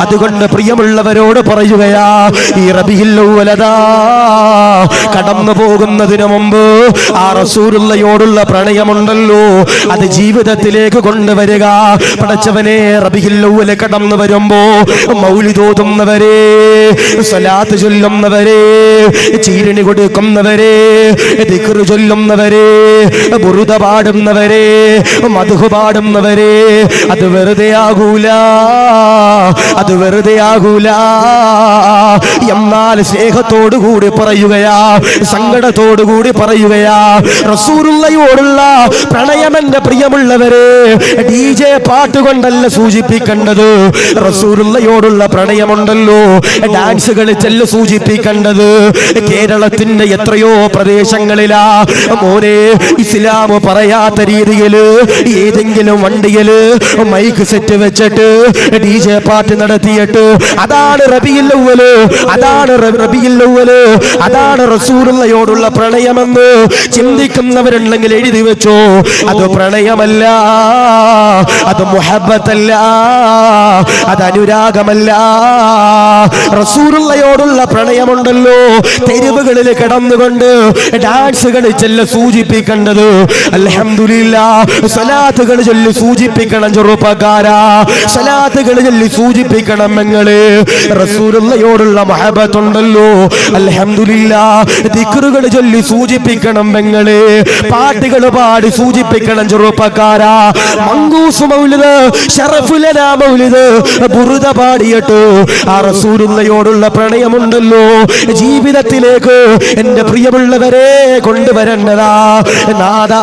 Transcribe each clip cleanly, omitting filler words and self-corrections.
അതുകൊണ്ട് പ്രിയമുള്ളവരോട് പറയുകയാ, ഈ റബീഉൽ അവ്വലദാ കടന്നു പോകുന്നതിന് മുമ്പ് ആ റസൂലുള്ളയോടുള്ള പ്രണയമുണ്ടല്ലോ, അത് ജീവിതത്തിലേക്ക് കൊണ്ടുവരിക. പടച്ചവനെ, റബീഉൽ അവ്വൽ കടന്നു വരുമ്പോ മൗലിദ് ഓതുന്നവരെ, സ്വലാത്ത് ചൊല്ലുന്നവരെ, ചീരണി കൊടുക്കുന്നവരെ, ദിക്ർ ചൊല്ലുന്നവരെ, ബുറുദ പാടുന്നവരെ, മദ്ഹ് പാടുന്നവരെ, അത് വെറുതെ ആകൂല, അത് വെറുതെ ആകൂല. എന്നാൽ സ്നേഹത്തോടു കൂടി പറയുകയാ, സങ്കടത്തോടു കൂടി പറയുകയാ, റസൂലുള്ളയോടുള്ള പ്രണയം എന്റെ പ്രിയമുള്ളവരെ DJ പാട്ട് കൊണ്ടല്ല സൂചിപ്പിക്കേണ്ടത്. റസൂലുള്ളയോടുള്ള പ്രണയമുണ്ടല്ലോ ഡാൻസ് കളിച്ചല്ല സൂചിപ്പിക്കേണ്ടത്. കേരളത്തിന്റെ എത്രയോ പ്രദേശങ്ങളിലാ മോനെ ഇസ്ലാം പറയാത്ത രീതിയിൽ ഏതെങ്കിലും വണ്ടിയില് മൈക്ക് സെറ്റ് വെച്ചിട്ട് DJ പാട്ട് നടത്തിയിട്ട് അതാണ് റബീഉൽ അവ്വൽ, അതാണ് റബീഉൽ അവ്വൽ, അതാണ് റസൂലുള്ളയോടുള്ള പ്രണയമെന്ന് ചിന്തിക്കുന്നവരുണ്ടെങ്കിൽ എഴുതി വെച്ചോ. അത് പ്രണയമല്ല, അത് മുഹബ്ബത്തല്ല, അത് അനുരാഗമല്ല. റസൂലുള്ളയോടുള്ള പ്രണയമുണ്ടല്ലോ തെരുവുകളിൽ കിടന്നുകൊണ്ട് ഡാൻസ് കളിച്ചല്ല സൂചിപ്പിക്കേണ്ടത്. അൽഹംദുലില്ലാഹ്, സ്വലാത്തുകൾ ചൊല്ലി സൂചിപ്പിക്കണം ചെറുപ്പക്കാരാ, സ്വലാത്തുകൾ ചൊല്ലി സൂചിപ്പിക്കണം നിങ്ങള്. റസൂലുള്ളയോടുള്ള മുഹബ്ബത്തുണ്ടല്ലോ, അൽഹംദുലില്ലാഹ്, ദിക്റുകൾ ചൊല്ലി സൂചിപ്പിക്കണം നിങ്ങള്, പാട്ടുകൾ പാടി സൂചിപ്പിക്കണം ചെറുപ്പക്കാരാ. മങ്കൂസ് മൗലിദ്, ശറഫുലനാ മൗലിദ്, ബുറുദ പാടിയിട്ട് ആ റസൂലുള്ളയോടുള്ള പ്രണയമുണ്ടല്ലോ ജീവിതത്തിലേക്ക് എന്റെ പ്രിയമുള്ളവരെ കൊണ്ടുവരേണ്ടതാ. നാദാ,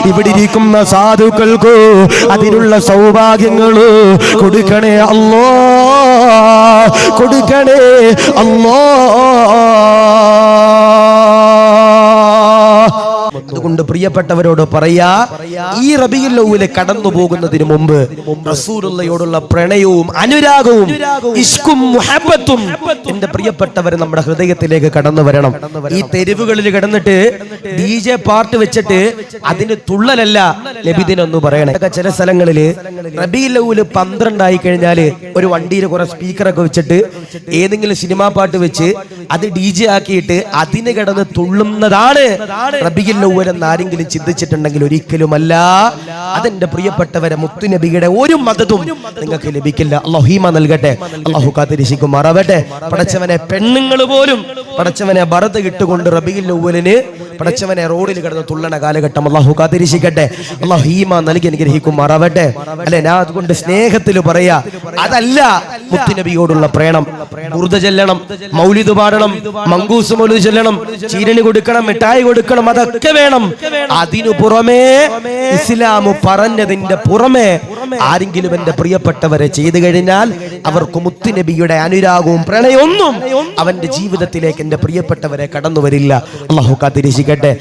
ഇവിടെ ഇരിക്കുന്ന സാധുക്കൾക്ക് അതിനുള്ള സൗഭാഗ്യങ്ങള് കൊടുക്കണേ അല്ലാ, കൊടുക്കണേ അല്ലാ. അതുകൊണ്ട് പ്രിയപ്പെട്ടവരോട് പറയാ, ഈ റബീഉൽ അവ്വൽ കടന്നു പോകുന്നതിന് മുമ്പ് റസൂലുള്ളയോടുള്ള പ്രണയവും അനുരാഗവും ഇഷ്കും മുഹബ്ബത്തും എന്റെ പ്രിയപ്പെട്ടവർ നമ്മുടെ ഹൃദയത്തിലേക്ക് കടന്നു വരണം. ഈ തെരുവുകളിൽ കിടന്നിട്ട് DJ പാട്ട് വെച്ചിട്ട് അതിന് തുള്ളലല്ല നബിദിനെന്ന് പറയണേ. ചില സ്ഥലങ്ങളില് റബീഉൽ അവ്വൽ 12 ആയി കഴിഞ്ഞാല് ഒരു വണ്ടിയിൽ കുറെ സ്പീക്കറൊക്കെ വെച്ചിട്ട് ഏതെങ്കിലും സിനിമാ പാട്ട് വെച്ച് അത് DJ ആക്കിയിട്ട് അതിന് കിടന്ന് തുള്ളുന്നതാണ് റബീഉൽ അവ്വൽ എന്ന് ആരെങ്കിലും ചിന്തിച്ചിട്ടുണ്ടെങ്കിൽ ഒരിക്കലുമല്ല. അതെന്റെ പ്രിയപ്പെട്ടവരെ മുത്തുനബിയുടെ ഒരു മദതും നിങ്ങൾക്ക് ലഭിക്കില്ല. അല്ലാഹു ഈമാൻ നൽകട്ടെ, അല്ലാഹു കാത്തിരിക്കുമാറാവട്ടെ. പടച്ചവനെ, പെണ്ണുങ്ങൾ പോലും പടച്ചവനെ ബറദ് ഇട്ടുകൊണ്ട് റബീഉൽ അവ്വലിന് പടച്ചവനെ റോഡിൽ കിടന്ന് തുള്ളണ കാലഘട്ടം അല്ലാഹു കാത്തിരിക്കട്ടെ. അല്ലാഹു ഈമാൻ നൽകി അനുഗ്രഹിക്കുമാറാവട്ടെ. അല്ലെ, ഞാൻ അതുകൊണ്ട് സ്നേഹത്തിൽ പറയാ, അതല്ല മുത്തുനബിയോടുള്ള പ്രേണം. ബുർദ ചൊല്ലണം, മൗലിദ് പാടണം, മങ്കൂസ് മൗലിദ് ചൊല്ലണം, ചീരണി കൊടുക്കണം, മിഠായി കൊടുക്കണം, അതൊക്കെ വേണം. അതിനു പുറമേ ഇസ്ലാം പറഞ്ഞതിന്റെ പുറമേ ആരെങ്കിലും എന്റെ പ്രിയപ്പെട്ടവരെ ചെയ്തു കഴിഞ്ഞാൽ അവർക്ക് മുത്തുനബിയുടെ അനുരാഗവും പ്രണയമൊന്നും അവന്റെ ജീവിതത്തിലേക്ക് എന്റെ പ്രിയപ്പെട്ടവരെ കടന്നു വരില്ല. അല്ലാഹു കാത്തിരിക്കട്ടെ.